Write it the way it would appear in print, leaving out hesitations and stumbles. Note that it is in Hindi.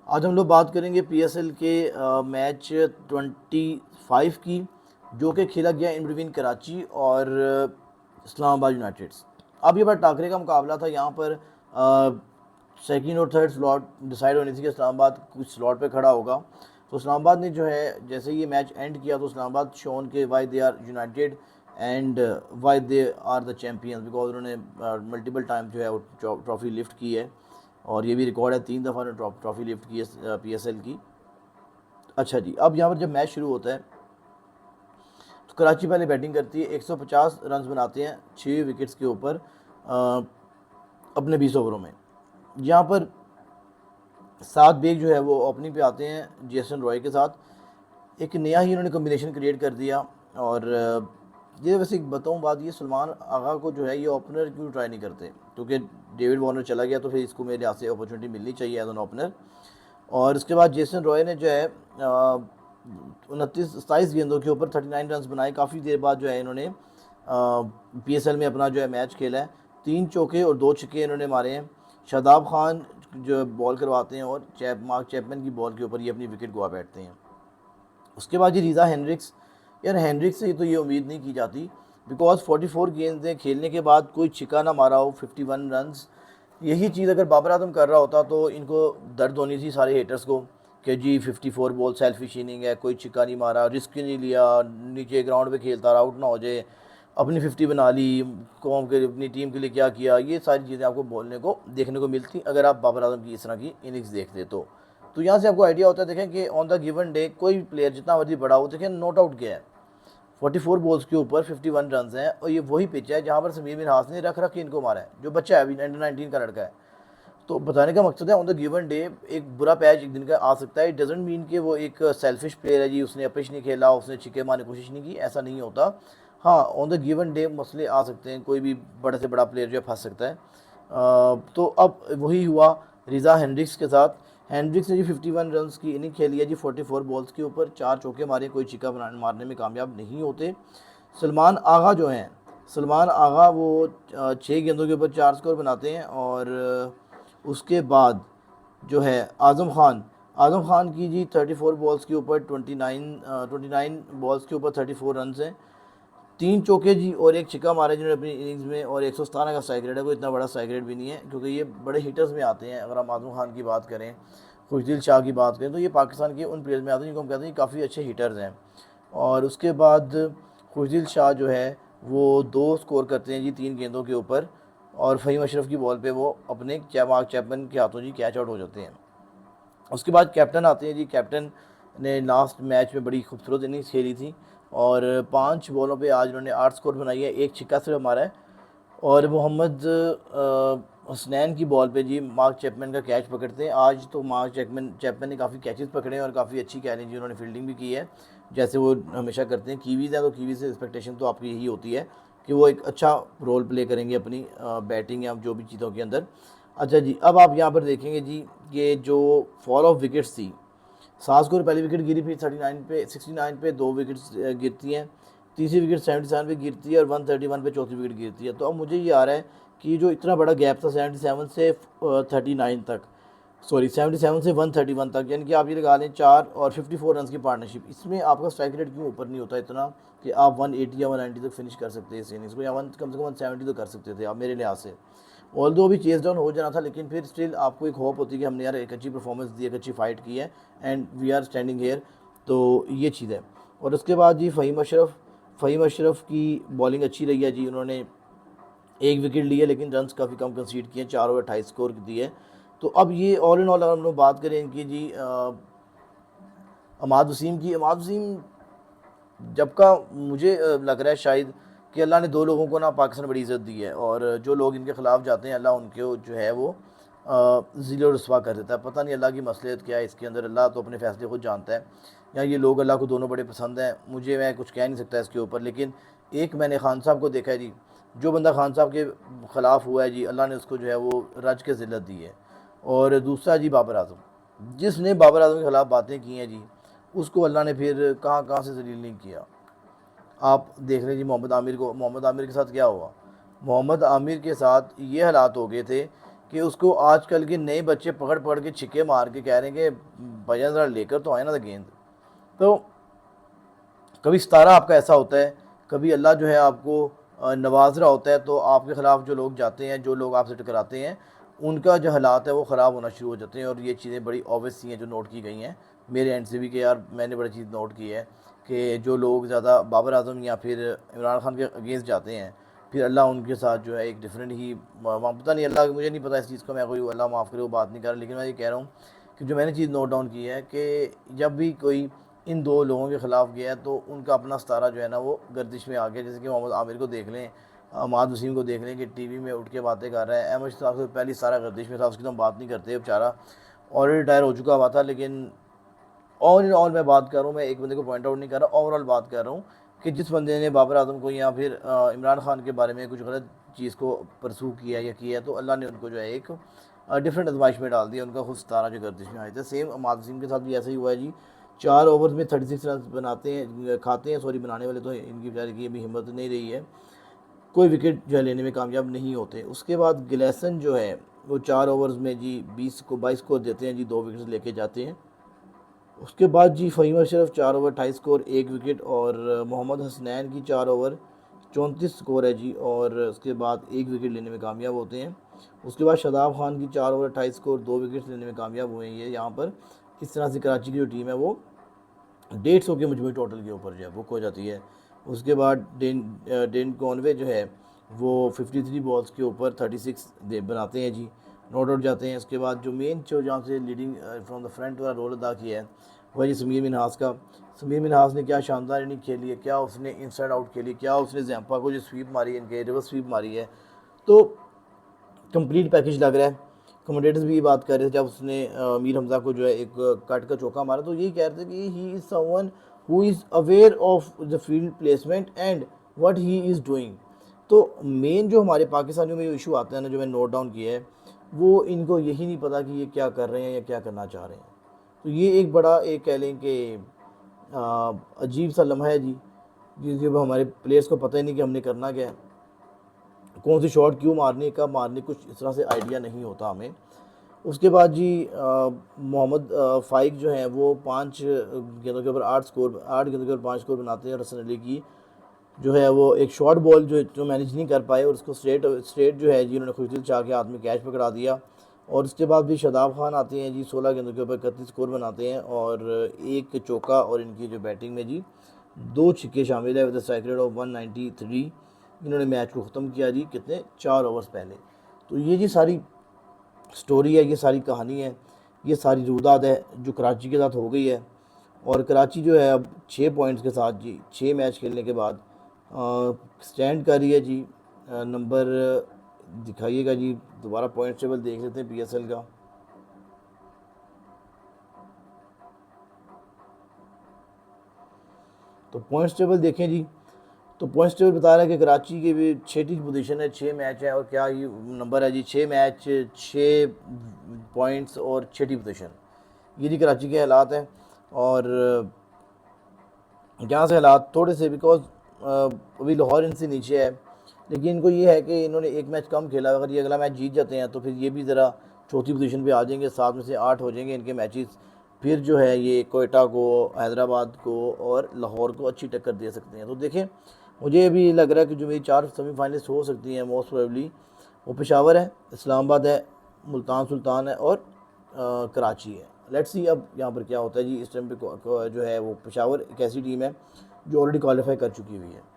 आज हम लोग बात करेंगे पीएसएल के मैच 25 की, जो कि खेला गया इन बिटवीन कराची और इस्लामाबाद यूनाइटेड्स। अब ये बड़ा टाकरे का मुकाबला था। यहाँ पर सेकंड और थर्ड स्लॉट डिसाइड होनी थी कि इस्लामाबाद कुछ स्लॉट पे खड़ा होगा। तो इस्लामाबाद ने जो है जैसे ये मैच एंड किया तो इस्लामाबाद शोन के why they are united and why they are the champions, because उन्होंने मल्टीपल टाइम जो है वो ट्रॉफी लिफ्ट की है और ये भी रिकॉर्ड है 3 दफ़ा उन्होंने ट्रॉफी लिफ्ट की है पीएसएल की। अच्छा जी, अब यहाँ पर जब मैच शुरू होता है तो कराची पहले बैटिंग करती है, 150 रन बनाते हैं 6 विकेट्स के ऊपर अपने 20 ओवरों में। यहाँ पर सात बेग जो है वो ओपनिंग पे आते हैं जेसन रॉय के साथ। एक नया ही इन्होंने कम्बिनेशन क्रिएट कर दिया। और ये वैसे एक बताऊँ बात, ये सलमान आगा को जो है ये ओपनर क्यों ट्राई नहीं करते, क्योंकि डेविड वार्नर चला गया तो फिर इसको मेरे यहाँ से अपॉर्चुनिटी मिलनी चाहिए एज एन ओपनर। और इसके बाद जेसन रॉय ने जो है 29-27 गेंदों के ऊपर 39 रन बनाए। काफ़ी देर बाद जो है इन्होंने पीएसएल में अपना जो है मैच खेला है। 3 चौके और 2 छक्के इन्होंने मारे हैं। शादाब खान जो बॉल करवाते हैं और मार्क चैपमैन की बॉल के ऊपर ये अपनी विकेट गवा बैठते हैं। उसके बाद ये रीज़ा हेनरिक्स, यार हेनरिक्स से तो ये उम्मीद नहीं की जाती, बिकॉज 44 गेंदें खेलने के बाद कोई छिका ना मारा हो, 51 रन्स। यही चीज़ अगर बाबर आजम कर रहा होता तो इनको दर्द होनी थी सारे हेटर्स को कि जी 54 बॉल सेल्फिश इनिंग है, कोई छिका नहीं मारा, रिस्क नहीं लिया, नीचे ग्राउंड पे खेलता रहा, आउट ना हो जाए, अपनी 50 बना ली, कौम के अपनी टीम के लिए क्या किया। ये सारी चीज़ें आपको बोलने को देखने को मिलती अगर आप बाबर आजम की इस तरह की इनिंग्स देखते तो यहाँ से आपको आइडिया होता है। देखें कि ऑन द गिवन डे कोई प्लेयर जितना मर्जी बड़ा हो, देखें नॉट आउट गया है 44 बॉल्स के ऊपर 51 रन हैं। और ये वही पिच है जहाँ पर समीर मिनहास ने रख रख के इनको मारा है, जो बच्चा है अभी अंडर 19 का लड़का है। तो बताने का मकसद है ऑन द गिवन डे एक बुरा पैच एक दिन का आ सकता है। इट डजेंट मीन कि वो एक सेल्फिश प्लेयर है जी, उसने अपिश नहीं खेला, उसने छिके मारने की कोशिश नहीं की, ऐसा नहीं होता। हाँ, ऑन द गिवन डे मसले आ सकते हैं, कोई भी बड़े से बड़ा प्लेयर जो है फंस सकता है। तो अब वही हुआ रिज़ा हेनरिक्स के साथ। हेनरिक्स ने जी 51 रन की इनिंग खेली है जी 44 बॉल्स के ऊपर, 4 चौके मारे, कोई छिक्का मारने में कामयाब नहीं होते। सलमान आगा जो हैं, सलमान आगा वो 6 गेंदों के ऊपर 4 स्कोर बनाते हैं। और उसके बाद जो है आज़म खान की जी 34 बॉल्स के ऊपर 29 बॉल्स के ऊपर 34 रन हैं, 3 चौके जी और एक छिक्का मारे जिन्होंने अपनी इनिंग्स में, और 117 का स्ट्राइक रेट है। कोई इतना बड़ा स्ट्राइक रेट भी नहीं है, क्योंकि ये बड़े हिटर्स में आते हैं। अगर हम आज़म खान की बात करें, खुशदिल शाह की बात करें, तो ये पाकिस्तान के उन प्लेयर्स में आते हैं जिनको हम कहते हैं काफ़ी अच्छे हिटर्स हैं। और उसके बाद खुशदिल शाह जो है वो 2 स्कोर करते हैं जी 3 गेंदों के ऊपर, और फ़हीम अशरफ की बॉल पे वो अपने मार्क चैपमैन के हाथों जी कैच आउट हो जाते हैं। उसके बाद कैप्टन आते हैं जी। कैप्टन ने लास्ट मैच में बड़ी खूबसूरत इनिंग्स खेली थी और 5 बॉलों पे आज उन्होंने 8 स्कोर बनाई है, एक छिक्का सिर्फ हमारा है। और मोहम्मद हसनैन की बॉल पे जी मार्क चैपमैन का कैच पकड़ते हैं। आज तो मार्क चैपमैन ने काफ़ी कैचेस पकड़े हैं और काफ़ी अच्छी कह लें जी उन्होंने फील्डिंग भी की है, जैसे वो हमेशा करते हैं। कीवीज़ है तो कीवीज़ से एक्सपेक्टेशन तो आपकी यही होती है कि वो एक अच्छा रोल प्ले करेंगे अपनी बैटिंग या जो भी चीज़ों के अंदर। अच्छा जी, अब आप यहाँ पर देखेंगे जी ये जो फॉल ऑफ विकेट्स थी, 7 स्कोर पहली विकेट गिरी, फिर 69 पे 2 विकेट्स गिरती हैं, तीसरी विकेट 77 पे गिरती है और 131 पे चौथी विकेट गिरती है। तो अब मुझे ये आ रहा है कि जो इतना बड़ा गैप था 77 से 39 तक, सॉरी 77 से 131 तक, यानी कि आप ये लगा लें 4 और 54 रन की पार्टनरशिप, इसमें आपका स्ट्राइक रेट क्यों ऊपर नहीं होता इतना कि आप 180 या 190 तक फिनिश कर सकते हैं इस इनिंग्स को, या कम से कम 170 तो कर सकते थे आप मेरे लिहाज से। ऑल दो भी चेस डाउन हो जाना था, लेकिन फिर स्टिल आपको एक होप होती है कि हमने यार एक अच्छी परफॉर्मेंस दी, एक अच्छी फाइट की है and we are standing here. तो ये चीज़ है। और उसके बाद जी फ़हीम अशरफ की बॉलिंग अच्छी रही है जी। उन्होंने 1 विकेट ली है लेकिन रन्स काफ़ी कम कंसीड किए, 4 ओवर 28 स्कोर दिए। तो अब ये ऑल इन ऑल अगर हम लोग बात करें इनकी जी अमाद वसीम जब का मुझे लग रहा है शायद कि अल्लाह ने 2 लोगों को ना पाकिस्तान बड़ी इज़्ज़त दी है, और जो लोग इनके ख़िलाफ़ जाते हैं अल्लाह उनको जो है वो ज़िलो रसवा कर देता है। पता नहीं अल्लाह की मसलियत क्या है इसके अंदर, अल्लाह तो अपने फ़ैसले खुद जानता है। या ये लोग अल्लाह को दोनों बड़े पसंद हैं, मैं कुछ कह नहीं सकता इसके ऊपर। लेकिन एक मैंने खान साहब को देखा है जी, जो बंदा खान साहब के ख़िलाफ़ हुआ है जी, अल्लाह ने उसको जो है वो रज के ज़िल्लत दी है। और दूसरा जी बाबर आजम, जिसने बाबर आजम के ख़िलाफ़ बातें की हैं जी, उसको अल्लाह ने फिर कहाँ कहाँ से जलील नहीं किया। आप देख रहे हैं जी मोहम्मद आमिर को, मोहम्मद आमिर के साथ क्या हुआ। मोहम्मद आमिर के साथ ये हालात हो गए थे कि उसको आजकल के नए बच्चे पकड़ पकड़ के छिक्के मार के कह रहे हैं कि भैया ज़रा लेकर तो आए ना गेंद। तो कभी सितारा आपका ऐसा होता है, कभी अल्लाह जो है आपको नवाज रहा होता है, तो आपके ख़िलाफ़ जो लोग जाते हैं, जो लोग आपसे टकराते हैं, उनका जो हालात है वो ख़राब होना शुरू हो जाते हैं। और ये चीज़ें बड़ी ऑब्वियस सी हैं जो नोट की गई हैं मेरे एंड से भी, कि यार मैंने बड़ी चीज़ नोट की है कि जो लोग ज़्यादा बाबर आज़म या फिर इमरान खान के अगेंस्ट जाते हैं, फिर अल्लाह उनके साथ जो है एक डिफरेंट ही वहाँ, पता नहीं अल्लाह, मुझे नहीं पता इस चीज़ का, मैं कोई अल्लाह माफ़ करे वो बात नहीं कर रहा, लेकिन मैं ये कह रहा हूँ कि जो मैंने चीज़ नोट डाउन की है कि जब भी कोई इन दो लोगों के ख़िलाफ़ गया है तो उनका अपना सितारा जो है ना वो गर्दिश में आ गया। जैसे कि मोहम्मद आमिर को देख लें, माद वसीम को देख लें कि टीवी में उठ के बातें कर रहा है। अहमद साहब से पहले सारा गर्दिश में था, उसकी तो हम बात नहीं करते, बेचारा ऑलरेडी रिटायर हो चुका हुआ था। लेकिन ऑल इन ऑल मैं बात कर रहा हूँ, मैं एक बंदे को पॉइंट आउट नहीं कर रहा, ओवरऑल बात कर रहा हूँ कि जिस बंदे ने बाबर आजम को या फिर इमरान खान के बारे में कुछ गलत चीज़ को परसू किया या किया है, तो अल्लाह ने उनको जो है एक डिफरेंट आजमाइश में डाल दिया, उनका खुद सितारा जो गर्दिश में आए थे। सेम अमाद वसीम के साथ भी ऐसा ही हुआ है जी। 4 ओवर्स में 36 रन बनाते हैं, खाते हैं, सॉरी बनाने वाले, तो इनकी बेचारे की अभी हिम्मत नहीं रही है, कोई विकेट जो है लेने में कामयाब नहीं होते। उसके बाद गिलेसन जो है वो 4 ओवर्स में जी 22 को देते हैं जी, 2 विकेट लेके जाते हैं। उसके बाद जी Faheem Ashraf 4 over 28 score 1 wicket, और मोहम्मद हसनैन की 4 ओवर 34 स्कोर है जी, और उसके बाद 1 विकेट लेने में कामयाब होते हैं। उसके बाद शादाब खान की 4 ओवर 28 स्कोर 2 विकेट लेने में कामयाब हुए हैं ये यहाँ पर। इस तरह से कराची की जो टीम है वो 150 के मजमूई टोटल के ऊपर जो है बुक हो जाती है। उसके बाद डेन कॉनवे जो है वो 53 बॉल्स के ऊपर 36 बनाते हैं जी, नॉट आउट जाते हैं। उसके बाद जो मेन जो जहाँ से लीडिंग फ्रॉम द फ्रंट वाला रोल अदा किया है वह जी समीर मिनहास का। समीर मिनहास ने क्या शानदार इनिंग खेली है, क्या उसने इनसाइड आउट खेली, क्या उसने जैम्पा को जो स्वीप मारी है, इनके रिवर्स स्वीप मारी है, तो कंप्लीट पैकेज लग रहा है। कमेंटेटर्स भी ये बात कर रहे थे जब उसने मीर हमज़ा को जो है एक कट का चौका मारा, तो यही कह रहे थे कि he is someone who is aware of the field placement and what he is doing. तो मेन जो हमारे पाकिस्तानियों में जो इशू आता है ना, जो मैंने नोट डाउन किया है, वो इनको यही नहीं पता कि ये क्या कर रहे हैं या क्या करना चाह रहे हैं। तो ये एक बड़ा एक कह लें कि अजीब सा लम्हा है जी, जिसके हमारे प्लेयर्स को पता ही नहीं कि हमने करना क्या है, कौन सी शॉट क्यों मारनी, कब मारनी, कुछ इस तरह से आइडिया नहीं होता हमें। उसके बाद जी मोहम्मद फ़ाइक जो हैं वो 5 गेंदों के ऊपर 8 गेंदों के ऊपर 5 स्कोर बनाते हैं। और हसन अली की जो है वो एक शॉर्ट बॉल जो मैनेज नहीं कर पाए, और उसको स्ट्रेट जो है जी उन्होंने खुशदिल शाह के हाथ में कैच पकड़ा दिया। और उसके बाद भी शादाब खान आते हैं जी, 16 गेंदों के ऊपर 31 स्कोर बनाते हैं, और एक चौका, और इनकी जो बैटिंग में जी 2 छक्के शामिल है विद स्ट्राइक रेट ऑफ 193। इन्होंने मैच को ख़त्म किया जी कितने 4 ओवर्स पहले। तो ये जी सारी स्टोरी है, ये सारी कहानी है, ये सारी रुदात है जो कराची के साथ हो गई है। और कराची जो है अब 6 पॉइंट्स के साथ जी 6 मैच खेलने के बाद स्टैंड कर रही है जी। नंबर दिखाइएगा जी, दोबारा पॉइंट टेबल देख लेते हैं पीएसएल का। तो पॉइंट्स टेबल देखें जी, तो पॉइंट्स टेबल बता रहा है कि कराची की भी 6ठी पोजीशन है, 6 मैच है, और क्या ये नंबर है जी 6 मैच 6 पॉइंट्स और 6ठी पोजीशन। ये जी कराची के हालात हैं। और यहाँ से हालात थोड़े से, बिकॉज अभी लाहौर इनसे नीचे है, लेकिन इनको ये है कि इन्होंने एक मैच कम खेला, अगर ये अगला मैच जीत जाते हैं तो फिर ये भी ज़रा चौथी पोजीशन पे आ जाएंगे, 7 में से 8 हो जाएंगे इनके मैचेस। फिर जो है ये कोयटा को, हैदराबाद को और लाहौर को अच्छी टक्कर दे सकते हैं। तो देखें, मुझे भी लग रहा है कि जो मेरी 4 सेमीफाइनलिस्ट हो सकती हैं मोस्ट प्रोबेबली, वो पेशावर है, इस्लामाबाद है, मुल्तान सुल्तान है, और कराची है। लेट्स सी अब यहाँ पर क्या होता है जी। इस टाइम पे जो है वो पेशावर एक ऐसी टीम है जो ऑलरेडी क्वालिफाई कर चुकी हुई है।